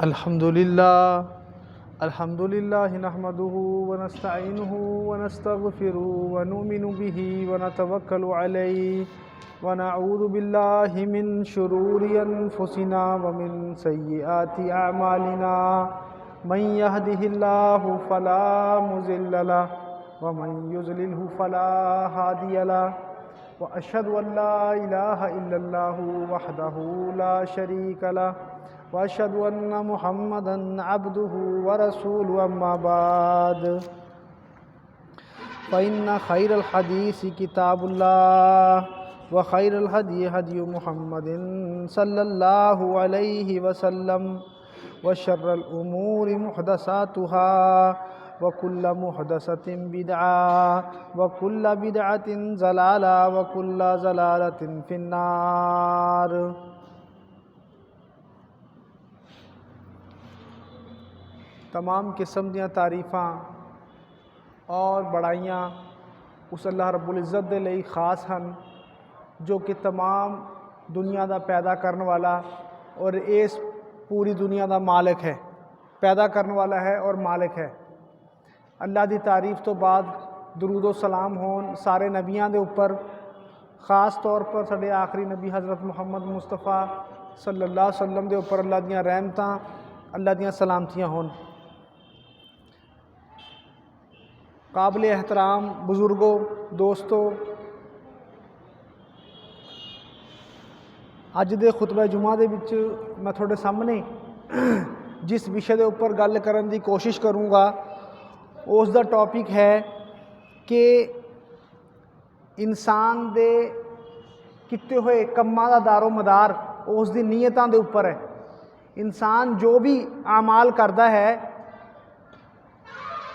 अल्हम्दुलिल्लाह नहमदुहु व नस्तईनुहु व नस्तगफिरुहु व नुमिनु बिही व नतवक्कलु अलैहि व नऊज़ु बिल्लाहि मिन शुरूरि अनफुसिना व मिन सय्यिआति अअमालिना मन यहदिहिल्लाहु फला मुज़िल्ल लहु व मन युज़लिल्हु फला हादिय लहु व अशहदु अन ला इलाहा इल्लल्लाहु वहदहु ला शरीक लहु व अशहदु अन्न मुहम्मदन अब्दुहु व रसूलुहु अम्मा बाद फ़इन्न खैरल हदीसी किताबुल्लाह व खैरल हदी हदी मुहम्मदिन सल्लल्लाहु अलैहि वसल्लम व शर्रल उमूरि मुहदसातुहा व कुल्ल मुहदसतिन बिदअ व कुल्ल बिदअतिन ज़लाला व कुल्ल ज़लालतिन फिन्नार। तमाम किस्म दियां तारीफ़ां और बड़ाइयाँ उस अल्लाह रब्बुल इज़्ज़त दे लई खास हैं जो कि तमाम दुनिया दा पैदा करने वाला और इस पूरी दुनिया दा मालिक है, पैदा करने वाला है और मालिक है। अल्लाह दी तारीफ़ तो बाद दुरूद व सलाम होन सारे नबियां दे उपर, ख़ास तौर पर साडे आखिरी नबी हज़रत मुहम्मद मुस्तफ़ा सल्लल्लाहु अलैहि वसल्लम दे उपर अल्लाह दियां रहमतां, अल्लाह दियां सलामतियां होन। काबिल एहतराम बुज़ुर्गों, दोस्तों, अज दे खुतबा जुमा दे विच मैं थोड़े सामने जिस विषय के उपर गल करन दी कोशिश करूँगा उस दा टॉपिक है कि इंसान दे किते हुए कम्मां दा दारो मदार उस दी नीयतां दे उपर है। इंसान जो भी आमाल करता है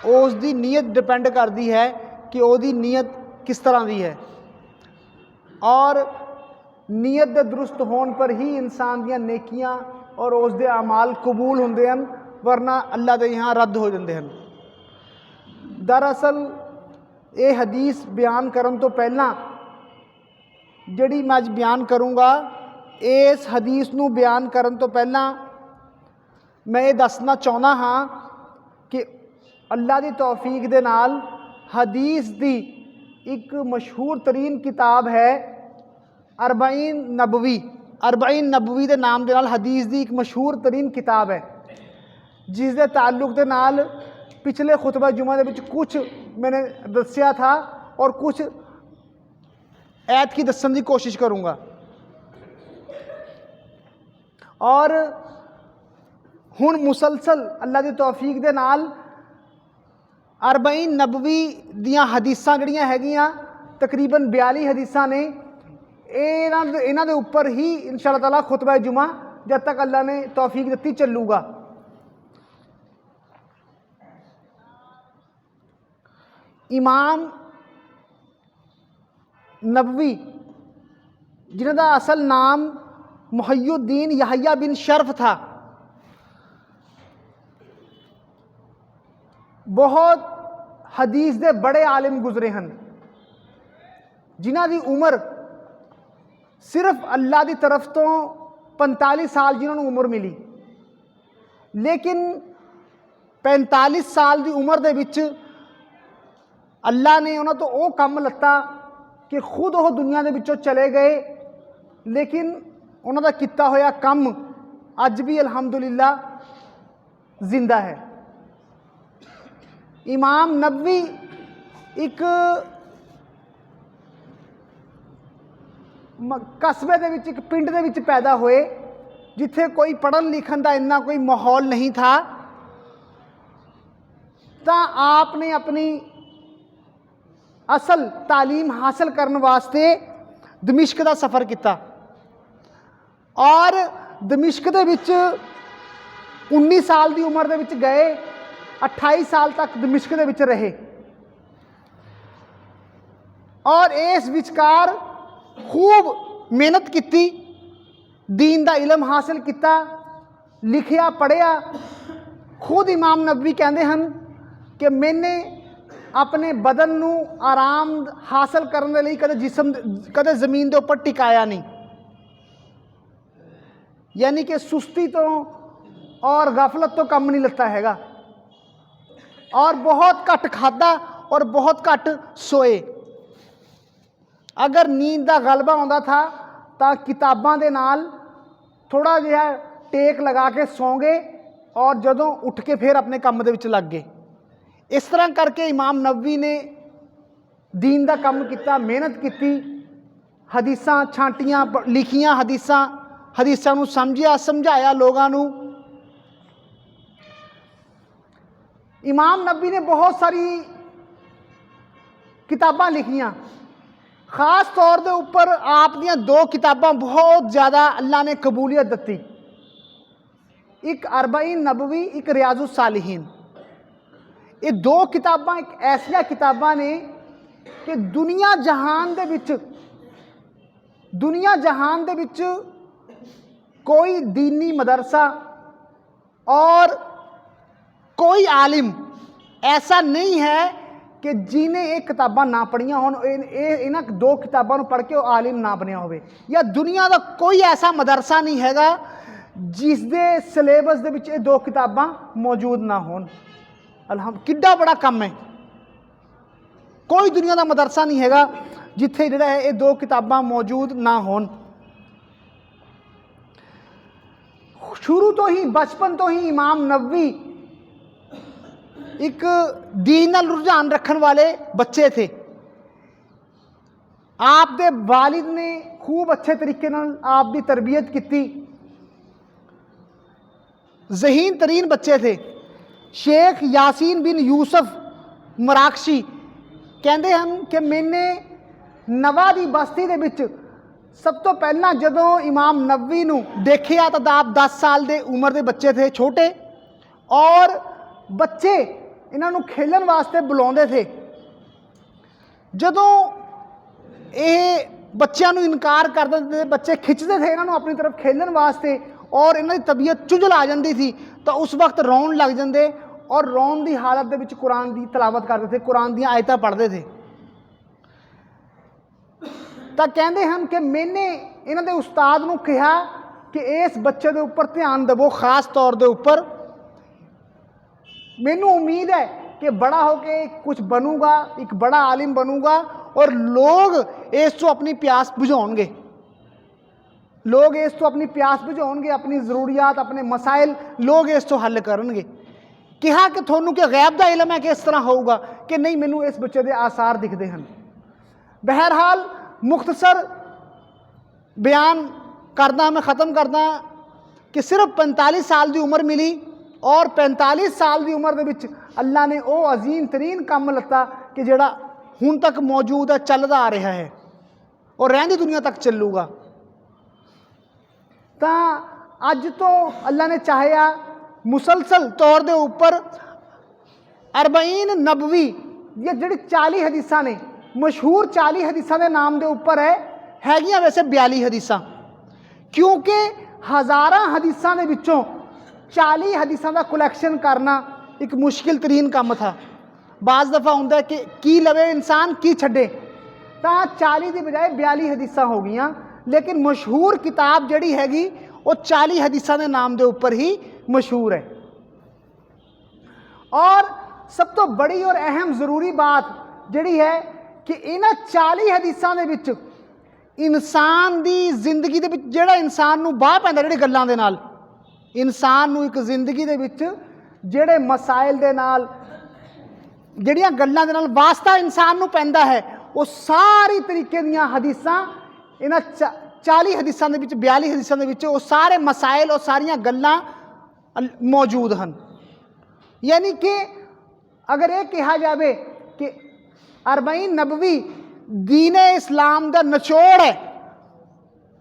उस दी नीयत डिपेंड करती है कि उसकी नीयत किस तरह की है और नीयत दे दुरुस्त होने पर ही इंसान दियां नेकियां और उसके अमाल कबूल होंदे हैं, वरना अल्लाह के यहाँ रद्द हो जाते हैं। दरअसल ये हदीस बयान करन तो पहला जिहड़ी मैं अज बयान करूँगा, इस हदीस नूं बयान करन तो पहला मैं ये दसना चाहना हाँ कि अल्लाह की तौफीक दे नाल हदीस दी एक मशहूर तरीन किताब है अरबईन नबवी। अरबईन नबवी के नाम के नाल हदीस की एक मशहूर तरीन किताब है जिसके ताल्लुक के नाल पिछले खुतबा जुमा के विच कुछ मैंने दस्या था और कुछ ऐत की दसन की कोशिश करूँगा। और हुण मुसलसल अल्लाह की तौफीक दे नाल अरबईन नबवी दियां हदीसां जिहड़ियां हैगियां तकरीबन 42 हदीसां ने, इन्हां दे उपर ही इंशाअल्लाह ताला खुतबा जुमा जब तक अल्लाह ने तौफीक दी चलूगा। इमाम नबवी जिन्हां दा असल नाम मुहय्युद्दीन यहया बिन शर्फ था, बहुत हदीस दे बड़े आलिम गुजरे हैं जिन्हां दी उम्र सिर्फ अल्लाह की तरफ तो 45 साल जिन्होंने उम्र मिली, लेकिन 45 साल की उम्र दे विच अल्लाह ने उन्होंने तो वह काम लत्ता कि खुद वो दुनिया के विचों चले गए, लेकिन उन्होंने किया होया काम अज भी अल्हम्दुलिल्लाह जिंदा है। इमाम नबवी एक कस्बे दे विच, एक पिंड दे विच पैदा हुए जिथे कोई पढ़न लिखन का इन्ना कोई माहौल नहीं था। तो आपने अपनी असल तालीम हासिल करने वास्ते दमिश्क का सफ़र किया और दमिश्क दे विच 19 साल की उम्र दे विच गए, 28 साल तक दमिश्क दे विच रहे और इस विचकार खूब मेहनत की, दीन का इलम हासिल किया, लिखिया पढ़िया। खुद इमाम नबवी कहते हैं कि मैंने अपने बदन नू आराम हासिल करने लिए कदे जमीन के उपर टिकाया नहीं, यानी कि सुस्ती तो और गफलत तो कम नहीं लगता हैगा, और बहुत घट खादा और बहुत घट सोए। अगर नींद का गलबा आउंदा था तो किताबां दे नाल थोड़ा जिहा टेक लगा के सौ गए और जदों उठ के फिर अपने काम दे विच लग गए। इस तरह करके इमाम नबवी ने दीन का काम किया, मेहनत की, हदीसां छांटियां, लिखियां हदीसां नूं समझिया समझाया लोगों नूं। इमाम नबी ने बहुत सारी किताबां लिखियां, खास तौर के उपर आप दियां 2 किताबां बहुत ज़्यादा अल्लाह ने कबूलियत दी, एक अरबईन नबवी, एक रियाजुस सालिहीन। ये 2 किताबां एक ऐसिया किताबां ने कि दुनिया जहान दे विच कोई दीनी मदरसा और कोई आलिम ऐसा नहीं है कि जिन्हें ये किताबां ना पढ़िया हो, इन्हां 2 किताबां पढ़ के वो आलिम ना बनिया हो, या दुनिया का कोई ऐसा मदरसा नहीं हैगा जिस दे सिलेबस दे विच ये 2 किताबां मौजूद ना होन। किड्डा बड़ा कम है, कोई दुनिया का मदरसा नहीं हैगा जिथे जिहड़ा है ये 2 किताबां मौजूद ना होन। शुरू तो ही, बचपन तो ही इमाम नबवी एक दीन नाल रुझान रखने वाले बच्चे थे। आप दे वालिद ने खूब अच्छे तरीके नाल आप दी तरबियत की, ज़हीन तरीन बच्चे थे। शेख यासीन बिन यूसुफ मराकशी कहते हैं कि मैंने नवा दी बस्ती दे विच सब तो पहला जदों इमाम नबवी नूं देखिया तो आप 10 साल के उम्र के बच्चे थे, छोटे, और बच्चे इन्हां नूं खेलण वास्ते बुलाउंदे थे। जदों ये बच्चों नूं इनकार कर देंदे, बच्चे खिंचते थे इन्हां नूं अपनी तरफ खेलण वास्ते और इन्हां दी तबीयत चुझल आ जाती थी, तो उस वक्त रोन लग जाते और रोन की हालत दे विच कुरान की तलावत करते थे, कुरान दी आयतां पढ़ते थे। तो कहते हैं कि मैंने इन्हां दे उस्ताद नूं कहा कि इस बच्चे के उपर ध्यान देवो, खास तौर के उपर मैनू उम्मीद है कि बड़ा होके कुछ बनूगा, एक बड़ा आलिम बनूगा और लोग इस तो अपनी प्यास बुझाउणगे, लोग इस तो अपनी प्यास बुझाउणगे, अपनी जरूरियात, अपने मसाइल लोग इस तो हल करनगे। कहा कि थोनू कि गैब का इलम है कि इस तरह होगा कि नहीं, मैनू इस बच्चे के आसार दिखते हैं। बहरहाल मुख्तसर बयान करदा, मैं ख़त्म करदा कि सिर्फ 45 साल की उम्र मिली और 45 साल की उम्र के अल्लाह ने वो अजीम तरीन काम लता कि जोड़ा हुण तक मौजूद है, चलता आ रहा है और रहंदी दुनिया तक चलूगा। तो अज तो अल्लाह ने चाहया मुसलसल तौर के उपर अरबईन नबवी ये जिहड़ी 40 हदीसां ने, मशहूर 40 हदीसां के नाम के उपर हैगियां वैसे 42 हदीसां, क्योंकि हज़ारां हदीसां दे विचों 40 हदीसां का कलैक्शन करना एक मुश्किल तरीन काम था। बाज़ दफ़ा होंदा कि की लवे इंसान की छड्डे, तो 40 की बजाय 42 हदीसां हो गई, लेकिन मशहूर किताब जिहड़ी हैगी वो 40 हदीसां के नाम के उपर ही मशहूर है। और सब तो बड़ी और अहम ज़रूरी बात जिहड़ी है कि इन्हां 40 हदीसां दे विच इंसान की जिंदगी दे विच जिहड़ा इंसान नूं बाह पैंदा, जिहड़ी गल्लां दे नाल इंसान नूं एक जिंदगी दे विच जिहड़े मसाइल दे नाल, जिहड़ियां गल्लां दे नाल वास्ता इंसान नूं पैंदा है, वो सारी तरीके दीयां हदीसां इन्हां 40 हदीसां दे विच, 42 हदीसां दे विच वो सारे मसाइल और सारियां गल्लां मौजूद हैं। यानी कि अगर ये कहा जाए कि अरबईन नबवी दीन इस्लाम का निचोड़ है,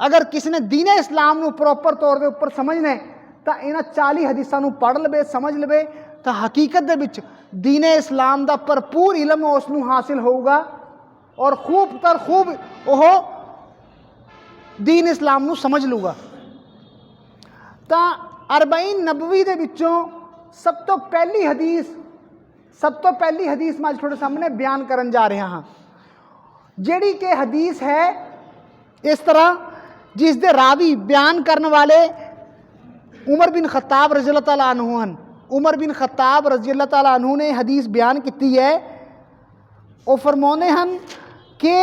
अगर किसी ने दीन इस्लाम नूं प्रॉपर तौर के उपर समझना है तो इन्हां 40 हदीसां नूं पढ़ लवे, समझ लवे, तो हकीकत दे विच दीन इस्लाम का भरपूर इलम उसनूं हासिल होगा और खूब तर खूब वह दीन इस्लाम नूं समझ लूगा। तो अरबईन नबवी दे विचों सब तो पहली हदीस मैं थोड़े सामने बयान करन जा रहा हाँ, जिहड़ी कि हदीस है इस तरह, जिस दे रावी बयान करने वाले उमर बिन खत्ताब रज़ी अल्लाह तआला अन्हु हन। उमर बिन खत्ताब रज़ी अल्लाह तआला अन्हु ने हदीस बयान की है। वो फरमाते हैं कि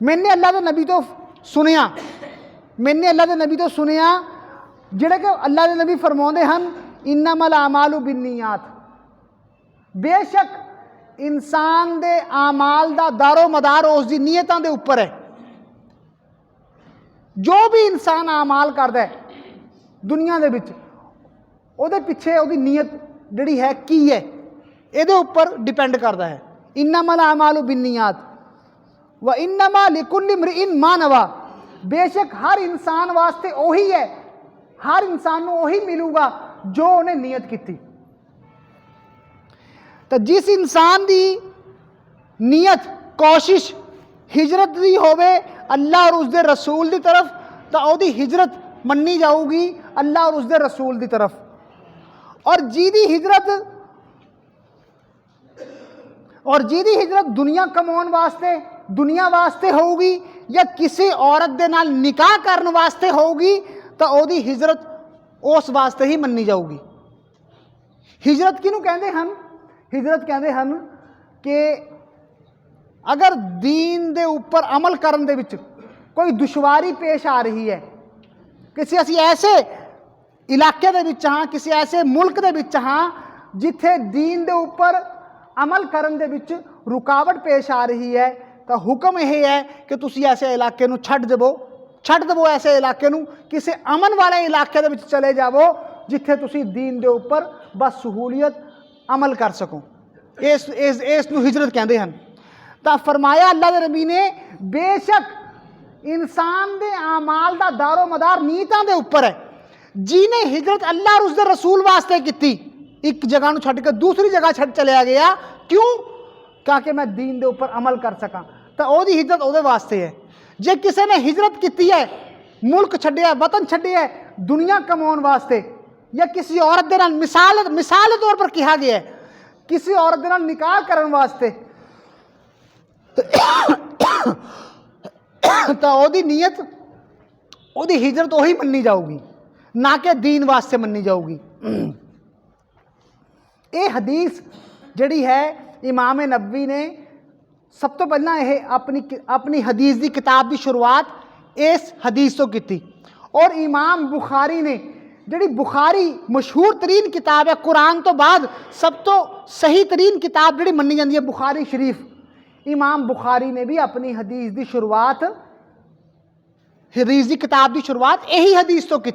मैंने अल्लाह के नबी तो सुनिया, मैंने अल्लाह के नबी तो सुनिया जेड़ा कि अल्लाह के नबी फरमाते हैं इन्नमल आमालु बिन्नियात, बेशक इंसान दे आमाल दा दारो मदार उसकी नीयतां दे उपर है। जो भी इंसान आमाल करता है दुनिया दे विच ਉਹਦੇ ਪਿੱਛੇ ਉਹਦੀ ਨੀयत ਜਿਹੜੀ है की है ਇਹਦੇ ਉੱਪਰ डिपेंड करता है। इन्नमल आमालु बिन्नियात व इन्नमा लिकुल्लि इम्रिइन मा नवा, बेशक हर इंसान वास्ते ਉਹੀ है, हर इंसान ਨੂੰ ਉਹੀ मिलूगा जो उन्हें नीयत की। तो जिस इंसान की नीयत कोशिश हिजरत की होवे अल्लाह और उसके रसूल की तरफ, तो उसकी हिजरत मन्नी जाऊगी अल्लाह और उसके रसूल की तरफ। और जिहदी हिजरत दुनिया कमाउण वास्ते, दुनिया वास्ते होगी या किसी औरत दे नाल निकाह करन वास्ते होगी, तो उसकी हिजरत उस वास्ते ही मन्नी जाऊगी। हिजरत किनू कहते हैं? हिजरत कहते हैं कि अगर दीन दे उपर अमल करन दे विच कोई दुश्वारी पेश आ रही है, किसी असी ऐसे इलाके दे विच हाँ, किसी ऐसे मुल्क दे विच हाँ जिथे दीन दे उपर अमल करन दे विच रुकावट पेश आ रही है, तो हुक्म यह है कि तुसी ऐसे इलाके नू छड्ड देवो ऐसे इलाके नू, किसी अमन वाले इलाके दे विच चले जावो जिथे तुसी दीन दे उपर बस सहूलियत अमल कर सको। इस नू हिजरत कहते हैं। तो फरमाया अल्लाह के नबी ने बेशक इंसान दे आमाल दा दारो मदार नीयतां दे उपर है। जिन्हें हिजरत अल्लाह और उसके रसूल वास्ते की, एक जगह छड्ड के दूसरी जगह छड्ड चलिया गया, क्यों? ताकि मैं दीन दे उपर अमल कर सका, तो ओदी हिजरत ओदे वास्ते है। जे किसी ने हिजरत की है, मुल्क छड्डिया, वतन छड्डिया दुनिया कमाउण वास्ते, या किसी औरत दे नाल मिसाल के तौर पर कहा गया है किसी औरत दे नाल निकाह करन वास्ते, तो ओदी नीयत, ओदी हिजरत वही मन्नी जाऊगी, ना कि दीन वास्ते मन्नी जाऊगी। ये हदीस जड़ी है इमाम नबवी ने सब तो पहला यह अपनी हदीस की किताब की शुरुआत इस हदीस तो की। और इमाम बुखारी ने, जी बुखारी मशहूर तरीन किताब है कुरान तो बाद सब तो सही तरीन किताब जी मनी जाती है बुखारी शरीफ, इमाम बुखारी ने भी अपनी हदीस की शुरुआत, हदीस की किताब की शुरुआत यही हदीस तो की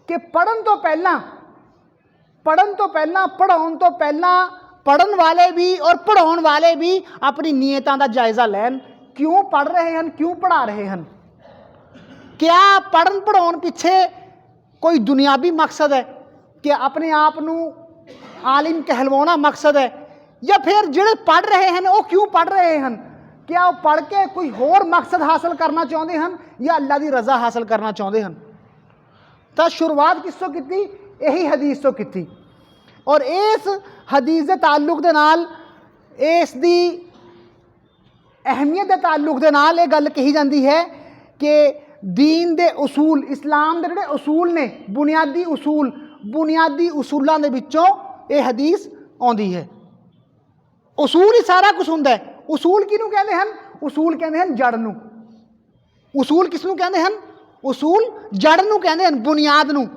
कि पढ़न तो पहला, पढ़ाउण तो पहला पढ़न वाले भी और पढ़ाउण वाले भी अपनी नीयतां दा जायज़ा लैन। क्यों पढ़ रहे हैं, क्यों पढ़ा रहे हैं? क्या पढ़न पढ़ाउण पिछे कोई दुनियावी मकसद है कि अपने आप नू आलिम कहलवाना मकसद है, या फिर जिहड़े पढ़ रहे हैं वो क्यों पढ़ रहे हैं? क्या वो पढ़ के कोई होर मकसद हासिल करना चाहते हैं या अल्लाह की रज़ा हासिल करना चाहते हैं? तो शुरुआत किसों की? यही हदीस तो की। और इस हदीस के ताल्लुक दे नाल, इस दी अहमियत के ताल्लुक दे नाल ये गल कही जाती है कि दीन दे उसूल, इस्लाम दे जिहड़े उसूल ने, बुनियादी उसूलों के विचों ये हदीस आउंदी है। उसूल ही सारा कुछ हुंदा है। उसूल किनू कहते हैं? उसूल कहते हैं जड़ नू। उसूल किसनू कहते हैं? उसूल जड़ नू कहते हैं, बुनियाद नू।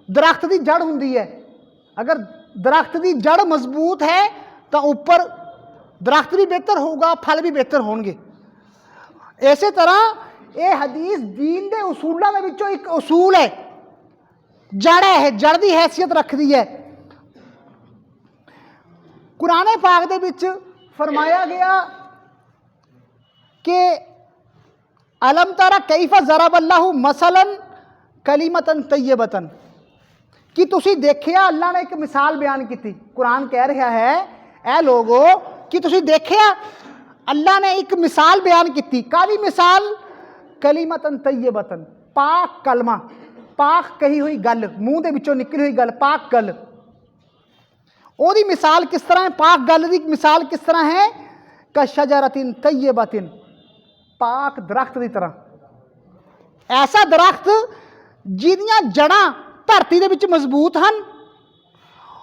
दरख्त की जड़ हुंदी है, अगर दरख्त की जड़ मजबूत है तो ऊपर दरख्त भी बेहतर होगा, फल भी बेहतर होंगे। इस तरह ये हदीस दीन के उसूलों के विचों एक उसूल है, जड़ है, जड़ की हैसियत रखती है। कुरान पाक दे विच फरमाया गया कि अलम तारा कैफा ज़रबल्लाहु मसलन कलीमतन तय्यबतन, कि तुसी देखिया अल्लाह ने एक मिसाल बयान की। कुरान कह रहा है ए लोगो कि तुसी देखिया अल्लाह ने एक मिसाल बयान की। काली मिसाल? कलीमतन तय्यबतन, पाक कलमा, पाक कही हुई गल, मूँह के विचों निकली हुई गल, पाक गल। ओदी मिसाल किस तरह है? पाक गल की मिसाल किस तरह है? कशजरतिन तय्यबतिन, पाक दरख्त की तरह। ऐसा दरख्त ਜਿਹਦੀਆਂ ਜੜ੍ਹਾਂ ਧਰਤੀ ਦੇ ਵਿੱਚ ਮਜ਼ਬੂਤ ਹਨ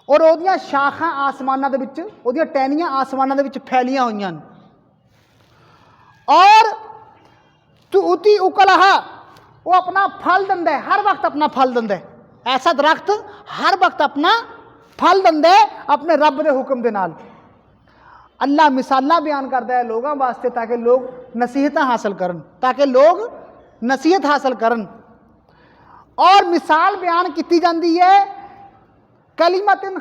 ਔਰ ਉਹਦੀਆਂ ਸ਼ਾਖਾਂ ਆਸਮਾਨਾਂ ਦੇ ਵਿੱਚ, ਉਹਦੀਆਂ ਟਹਿਣੀਆਂ ਆਸਮਾਨਾਂ ਦੇ ਵਿੱਚ ਫੈਲੀਆਂ ਹੋਈਆਂ ਹਨ। ਔਰ ਤੁਉਤੀ ਉਕਲਹਾ, ਉਹ ਆਪਣਾ ਫਲ ਦਿੰਦਾ ਹੈ, ਹਰ ਵਕਤ ਆਪਣਾ ਫਲ ਦਿੰਦਾ ਹੈ। ਐਸਾ ਦਰਖਤ ਹਰ ਵਕਤ ਆਪਣਾ ਫਲ ਦਿੰਦਾ ਹੈ ਆਪਣੇ ਰੱਬ ਦੇ ਹੁਕਮ ਦੇ ਨਾਲ। अल्लाह मिसालां बयान करता है लोगों वास्ते ताकि लोग नसीहत हासिल करन, ताकि लोग नसीहत हासिल करन। और मिसाल बयान की जाती है कलीमतिन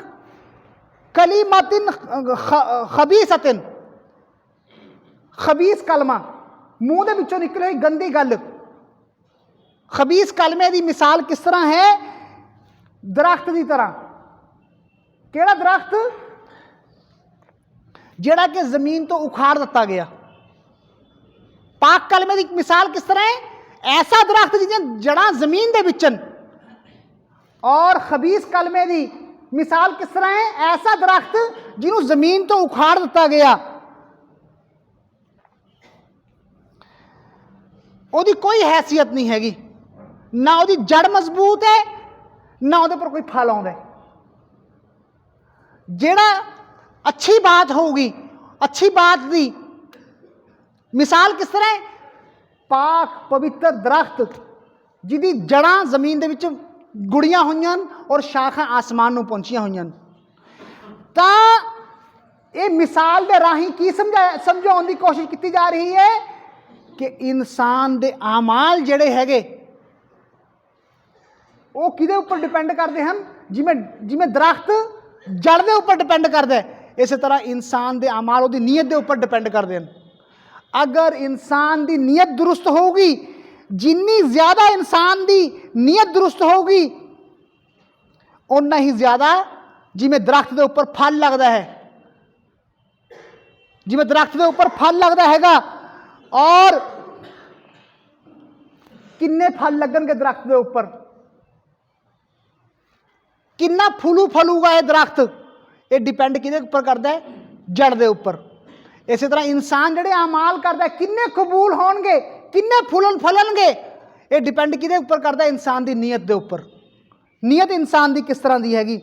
कलीमतिन खबीसतिन, खबीस कलमा, मूँह दे विचों निकले हुई गंदी गल। खबीस कलमे की मिसाल किस तरह है? दरख्त की तरह। केड़ा दरख्त? ਜਿਹੜਾ कि जमीन तो उखाड़ दिता गया। पाक कलमे की मिसाल किस तरह है? ऐसा दरख्त जिसदियां जड़ां जमीन दे विच न। और खबीस कलमे की मिसाल किस तरह है? ऐसा दरख्त जिन्हों जमीन तो उखाड़ दिता गया, ਉਹਦੀ कोई हैसियत नहीं हैगी, ना ਉਹਦੀ जड़ मजबूत है, ना ਉਹਦੇ पर कोई फल आउंदा है। ਜਿਹੜਾ अच्छी बात होगी, अच्छी बात की मिसाल किस तरह है? पाक पवित्र दरख्त जिहदी जड़ां जमीन दे विच गुड़ियां होईयां और शाखा आसमान नूं पहुंचियां होईयां। तां ये मिसाल दे राही की समझाउण दी कोशिश की जा रही है कि इंसान दे आमाल जिहड़े हैगे वो किहदे उपर डिपेंड करते हैं? जिवें जिवें दरख्त जड़ दे उपर डिपेंड करता है, इस तरह इंसान के अमाल उसकी नीयत के उपर डिपेंड करते हैं। अगर इंसान की नीयत दुरुस्त होगी, जिन्नी ज़्यादा इंसान की नीयत दुरुस्त होगी उन्ना ही ज़्यादा जिमें दरख्त के उपर फल लगता है, जिमें दरख्त के उपर फल लगता हैगा। और किन्ने फल लगणगे दरख्त के उपर, किन्ना फुलू फलूगा ये दरख्त, ये डिपेंड किहदे उपर करता है? जड़ दे उपर। इस तरह इंसान जिहड़े अमाल करता है किन्ने कबूल होणगे, किन्ने फुलन फलणगे, ये डिपेंड किहदे उपर करता है? इंसान की नीयत के उपर। नीयत इंसान की किस तरह की हैगी?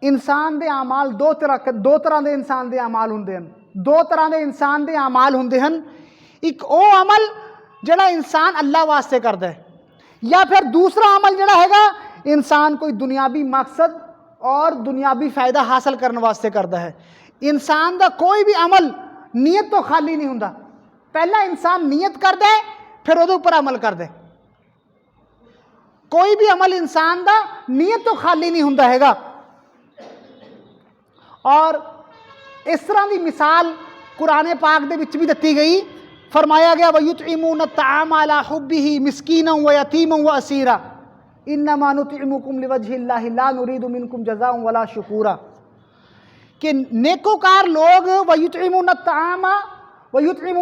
इंसान के अमाल दो तरह के इंसान के अमाल हुंदे हन। दो तरह के इंसान के अमाल हुंदे हन। एक वो अमल जिहड़ा इंसान अल्लाह वास्ते करता है, या फिर दूसरा अमल जिहड़ा हैगा इंसान कोई दुनियावी मकसद और दुनियावी फ़ायदा हासिल करने वास्ते करता है। इंसान का कोई भी अमल नीयत तो खाली नहीं हुंदा। पहला इंसान नीयत करता है, फिर उहदे उपर अमल करता है। कोई भी अमल इंसान का नीयत तो खाली नहीं हुंदा हैगा। और इस तरह की मिसाल कुरान पाक दे विच भी दती गई। फरमाया गया वयुतइमून अत्ताअम अला हुब्बिही मिस्कीनन व यतीमन व असीरा इन्नमा नुतिमुकुम लिवजहिल्लाहि ला नुरीदु मिनकुम जज़ाअन वला शुकूरा। कि नेकोकार लोग वयुतइमून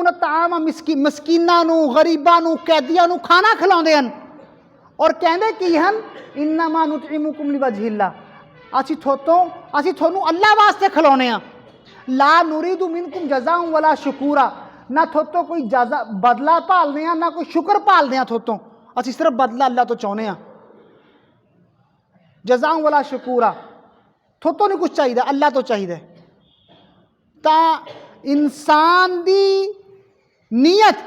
अत्ताअम मिस्कीनां नूं, गरीबां नूं, कैदियां नूं खाना खिलाउंदे हन और कहंदे की हन इन्नमा नुतिमुकुम लिवजहिल्लाह, असीं थोनू अल्लाह वास्ते खिलाउने आ। ला नुरीदु मिनकुम जज़ाअन वला शुकूरा, ना थोतों कोई जज़ा बदला भालदे आ, ना कोई शुक्र भालदे आ थोतों, असीं सिर्फ बदला अल्लाह तो चाहुंदे आ। जज़ाअन वला शुकूरा, थोतों नहीं कुछ चाहिए, अल्लाह तो चाहिए। तो इंसान की नीयत,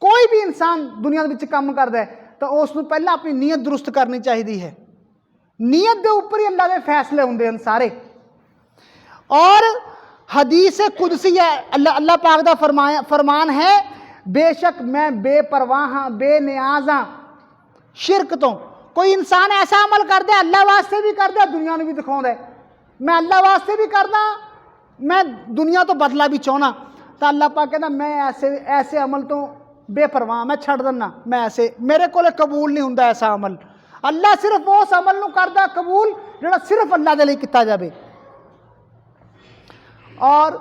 कोई भी इंसान दुनिया के काम करता है तो उसको पहला अपनी नीयत दुरुस्त करनी चाहिए है। नीयत के उपर ही अल्लाह के फैसले होंगे हैं सारे। और हदीस कुदसी है, अल्लाह पाक का फरमान है, बेशक मैं बेपरवाह हाँ, बेनियाज हाँ शिरक तो। कोई इंसान ऐसा अमल करता है, अल्लाह वास्ते भी करता है, दुनिया में भी दिखाता है, मैं अल्लाह वास्ते भी करदा, मैं दुनिया तो बदला भी चाहना, तो अल्लाह पाक कहता मैं ऐसे अमल तो बेपरवाह, मैं छड़ देना, मैं ऐसे मेरे को कबूल नहीं हुंदा ऐसा अमल। अल्लाह सिर्फ उस अमल नूं करदा कबूल जिहड़ा सिर्फ अल्लाह दे लई कीता जावे। और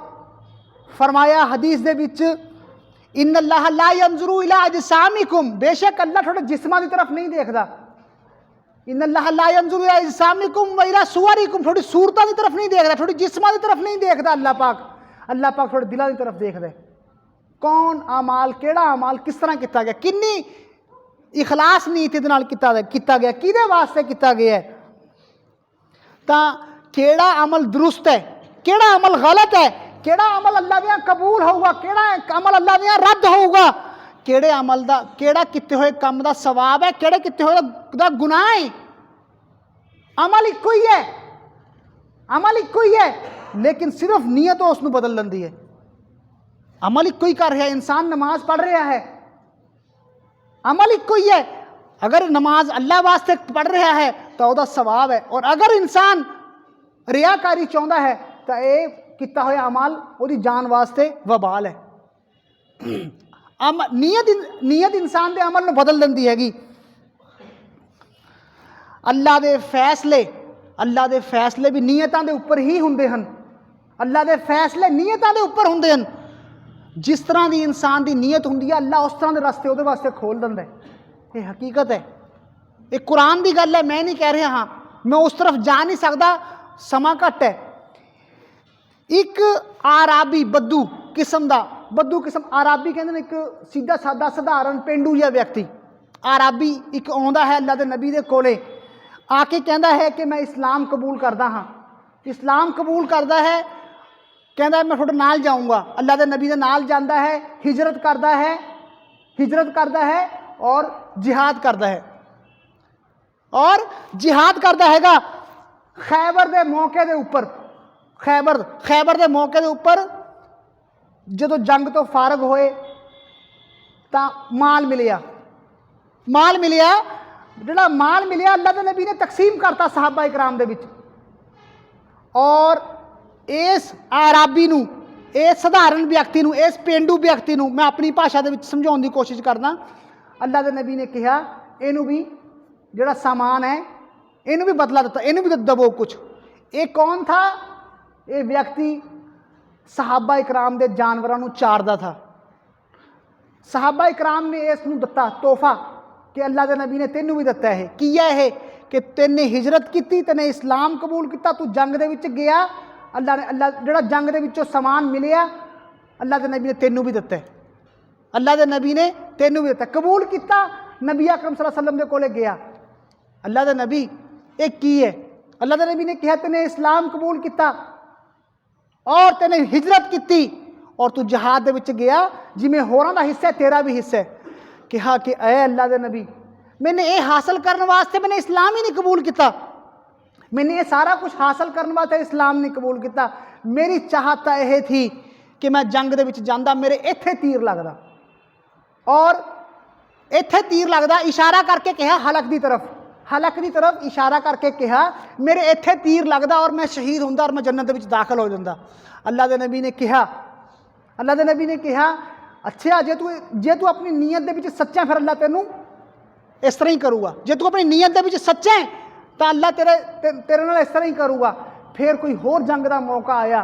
फरमाया हदीस दे विच इन्नल्लाह ला यंजुरु इला अजसामिकुम, बेशक अल्लाह थोड़े जिस्मां दी तरफ नहीं देखदा। इन्नल्लाह ला यंजुरु इला अजसामिकुम व इला सुवरिकुम, थोड़ी सूरतां दी तरफ नहीं देखदा, थोड़ी जिस्मां दी तरफ नहीं देखदा अल्लाह पाक थोड़े दिलां दी तरफ देखदा है। कौन अमाल, केड़ा अमाल किस तरह किया गया, किन्नी इखलास नीयत दे नाल कीता गया। किहदे वास्ते कीता गया है? तां किहड़ा अमल दुरुस्त है, किहड़ा अमल गलत है, किहड़ा अमल अल्लाह दियां कबूल होगा, किहड़ा अमल अल्लाह दियां रद्द होगा, किहड़े अमल दा किहड़ा किते होए काम दा सवाब है, किहड़े किते होए दा गुनाह है। अमल इक्को ही है, अमल इक्को ही है, लेकिन सिर्फ नीयत उसनूं बदल लैंदी है। अमल इक्को ही कर रहा है, इंसान नमाज पढ़ रहा है, अमल इक्को ही है। अगर नमाज अल्लाह वास्ते पढ़ रहा है तो उसका सवाब है, और अगर इंसान रियाकारी चाहता है तो यह किया हुआ अमल उसकी जान वास्ते वबाल है। नीयत इंसान के अमल को बदल देती हैगी। अल्लाह के फैसले भी नीयतां दे उपर ही हुंदे हन। अल्लाह के फैसले नीयतां दे उपर हुंदे हन। जिस तरह की इंसान की नीयत हुंदी है, अल्लाह उस तरह के रस्ते उसदे वास्ते खोल दिंदा है। ये हकीकत है, ये कुरान की गल है, मैं नहीं कह रहा। हाँ, मैं उस तरफ जा नहीं सकता, समा घट है। एक आराबी बद्दू किस्म आराबी कहते हैं, एक सीधा सादा सधारण पेंडू जिहा व्यक्ति। आराबी एक आउंदा है अल्लाह के नबी दे कोले, आके कहता है कि मैं इस्लाम कबूल करदा हाँ। इस्लाम कबूल करदा है, कहता है मैं थोड़े नाल जाऊँगा। अल्लाह के नबी दे नाल जाता है, हिजरत करता है और जिहाद करता है। और जिहाद करता हैगा खैबर के मौके के उपर। खैबर के मौके के उपर जो जंग तो फारग होए तो माल मिलिया। जिहड़ा माल मिलिया अल्लाह के नबी ने तकसीम करता सहाबा इकराम दे विच। और इस आराबी नूं, इस सधारण व्यक्ति नूं, इस पेंडू व्यक्ति नूं मैं अपनी भाषा दे विच समझाउण दी कोशिश करदा। अल्लाह के नबी ने कहा इनू भी जिहड़ा सामान है इनू भी बदला दिता, इनू भी दबो कुछ। ये कौन था? ये व्यक्ति सहाबा इकराम के जानवरों को चारदा था। सहाबा इकराम ने इसनूं दिता तोहफा कि अल्लाह के नबी ने तेनू भी दिता है। किया है कि तेने हिजरत की, तेने इस्लाम कबूल किया, तू जंग दे विच गया, अल्लाह जिहड़ा जंग दे विचों समान मिलिया अल्लाह के नबी ने तेनू भी दिता है। अल्लाह के नबी ने तेनू भी दिता, कबूल किया। नबी अकरम सल्लल्लाहु अलैहि वसल्लम के कोले गया, अल्लाह के नबी एक की है? अल्लाह के नबी ने कहा तेने इस्लाम कबूल किया और तेने हिजरत की और तू जहाद दे विच गया, जिमें होरां दा हिस्सा है तेरा भी हिस्सा है। कहा कि ऐ अल्लाह के नबी, मैंने ये हासिल करने वास्ते मैंने इस्लाम ही नहीं कबूल किया, मैंने ये सारा कुछ हासिल करने वास्ते इस्लाम नहीं कबूल किया। मेरी चाहत यह थी कि मैं जंग दे विच जांदा, मेरे इत्थे तीर लगदा, और इत्थे तीर लगदा, इशारा करके कहा हलक की तरफ इशारा करके कहा मेरे इत्थे तीर लगदा और मैं शहीद हुंदा और मैं जन्नत दे विच दाखिल हो जांदा। अल्लाह के नबी ने कहा अच्छा जे तू अपनी नीयत दे विच सच्चा, फिर अल्लाह तेनू इस तरह ही करूँगा। जे तू अपनी नीयत दे विच सच्चा है तो अल्लाह तेरे नाल इस तरह ही करूँगा। फिर कोई होर जंग का मौका आया,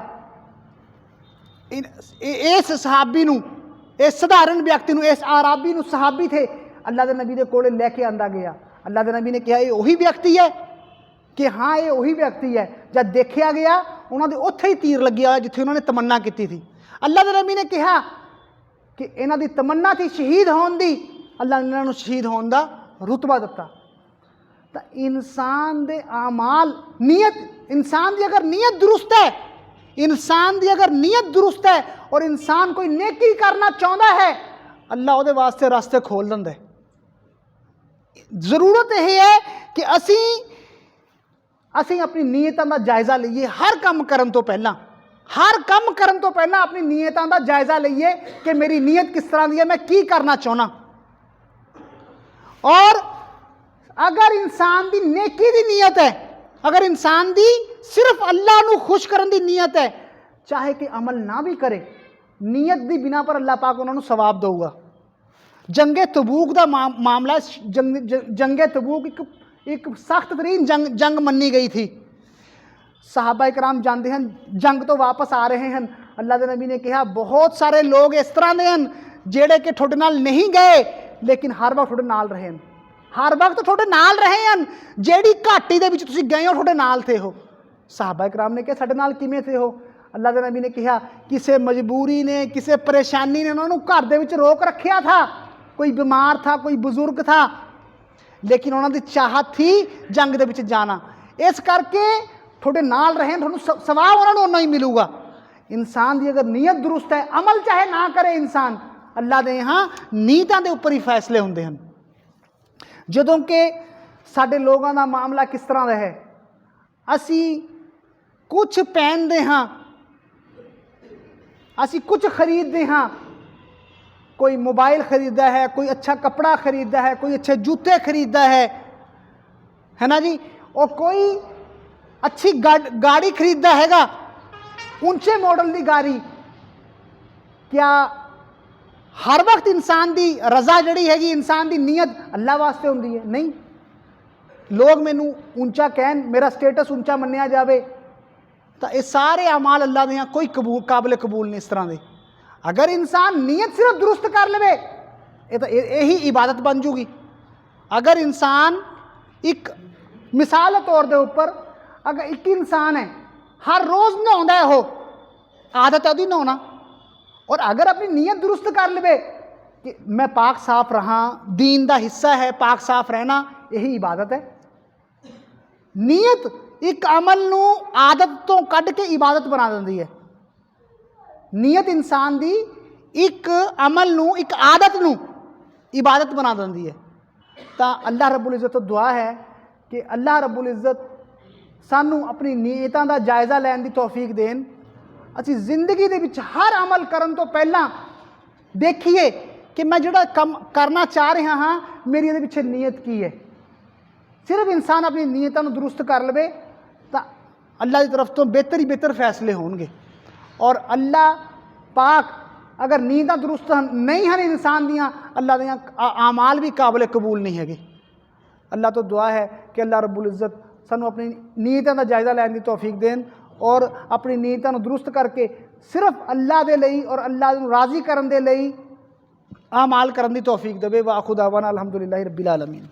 इस सहाबी नूं, इस सधारण व्यक्ति नूं, इस आराबी नूं, सहाबी थे, अल्लाह के नबी के कोले लैके आंदा गया। अल्लाह के नबी ने कहा ये वही व्यक्ति है कि हाँ ये वही व्यक्ति है। जब देखा गया उन्होंने उत्थे ही तीर लग्या होया जिथे उन्होंने तमन्ना की थी। अल्लाह के नबी ने कहा कि इन्हां दी तमन्ना थी शहीद होने की, अल्लाह ने इन्हां नूं शहीद होने का रुतबा दिता। तो इंसान दे आमाल, नीयत, इंसान की अगर नीयत दुरुस्त है, इंसान की अगर नीयत दुरुस्त है और इंसान कोई नेकी करना चाहता है, अल्लाह उहदे वास्ते रास्ते खोल दिंदा है। जरूरत यह है कि असी अपनी नीयतां दा जायज़ा लईए। हर काम करन तो पहला अपनी नीयतां दा जायज़ा लईए कि मेरी नीयत किस तरह की है, मैं की करना चाहना। और अगर इंसान की नेकी की नीयत है, अगर इंसान की सिर्फ अल्लाह नूं खुश करन दी नीयत है, चाहे कि अमल ना भी करे, नीयत की बिना पर अल्लाह पाक उन्होंने सवाब देगा। जंगे तबूक का मामला, जंगे तबूक एक सख्त तरीन जंग मनी गई थी। सहाबा इकराम जानते हैं, जंग तो वापस आ रहे हैं। अल्लाह के नबी ने कहा बहुत सारे लोग इस तरह के हैं जेड़े कि थोड़े नाल नहीं गए लेकिन हर वक्त थोड़े नाल रहे हैं, हर वक्त थोड़े नाल रहे हैं। जेड़ी घाटी दे विच तुसीं गए हो थोड़े नाल थे हो। सहाबा इकराम ने कहा साडे नाल किवें थे हो? अल्लाह के नबी ने कहा किसी मजबूरी ने, किसी परेशानी ने उन्होंने घर दे विच रोक रखिया था, कोई बीमार था, कोई बुजुर्ग था, लेकिन उन्होंने चाहत थी जंग दे विच जाना। इस करके थोड़े नाल रहे, थोड़ा सवाब उन्होंने उन्ना ही मिलूगा। इंसान की अगर नीयत दुरुस्त है, अमल चाहे ना करे इंसान, अल्लाह दे यहाँ नीयतां दे उपर ही फैसले हुंदे हन। जदों कि साडे लोगों का मामला किस तरह का है, असी कुछ पहनते हाँ, असी कुछ खरीदते हाँ, कोई मोबाइल खरीदा है, कोई अच्छा कपड़ा खरीदा है, कोई अच्छे जूते खरीदा है ना जी, और कोई अच्छी गाड़ी खरीदा हैगा, ऊंचे मॉडल की गाड़ी। क्या हर वक्त इंसान की रजा जड़ी हैगी, इंसान की नीयत अल्लाह वास्ते होंदी है? नहीं। लोग मैनू ऊंचा कहन, मेरा स्टेटस ऊंचा मन्निया जाए, तो ये सारे अमाल अल्लाह दे कोई काबिल कबूल नहीं इस तरह के। अगर इंसान नीयत सिर्फ दुरुस्त कर ले, ये तो यही इबादत बन जूगी। अगर इंसान एक मिसाल के तौर के उपर, अगर एक इंसान है हर रोज़ नहाउंदा है, वो आदत है उसकी नहाना, और अगर अपनी नीयत दुरुस्त कर ले कि मैं पाक साफ रहा, दीन का हिस्सा है पाक साफ रहना, यही इबादत है। नीयत एक अमल नू आदत तो कढ़ के इबादत बना देती है। नीयत इंसान की एक अमल नू, एक आदत नू इबादत बना देती है। तो अल्लाह रब्बुल इज़्ज़त तो दुआ है कि अल्लाह रब्बुल इज़्ज़त सानू अपनी नीयतां दा जायज़ा लैन की तौफीक देन। असी जिंदगी दे विच हर अमल करन तो पहला देखिए कि मैं जिहड़ा कम करना चाह रहा हाँ, मेरी इहदे पिछे नीयत की है। सिर्फ इंसान अपनी नीयतां नू दुरुस्त कर लवे तो अल्लाह की तरफ तो बेहतर ही बेहतर फैसले होणगे। और अल्लाह पाक अगर नीयतां दुरुस्त नहीं हैं इंसान दियां, अल्लाह दियां आमाल भी काबिल कबूल नहीं है। अल्लाह तो दुआ है कि अल्लाह रब्बुल इज़्ज़त सानू अपनी नीयतां दा जायज़ा लैन की तौफीक देन, और अपनी नीयतां नू दुरुस्त करके सिर्फ अल्लाह दे लई और अल्लाह नू राज़ी करन दे लई आमाल करन दी तौफीक देवे। वा खुदा वना अल्हम्दुलिल्लाहि रब्बिल आलमीन।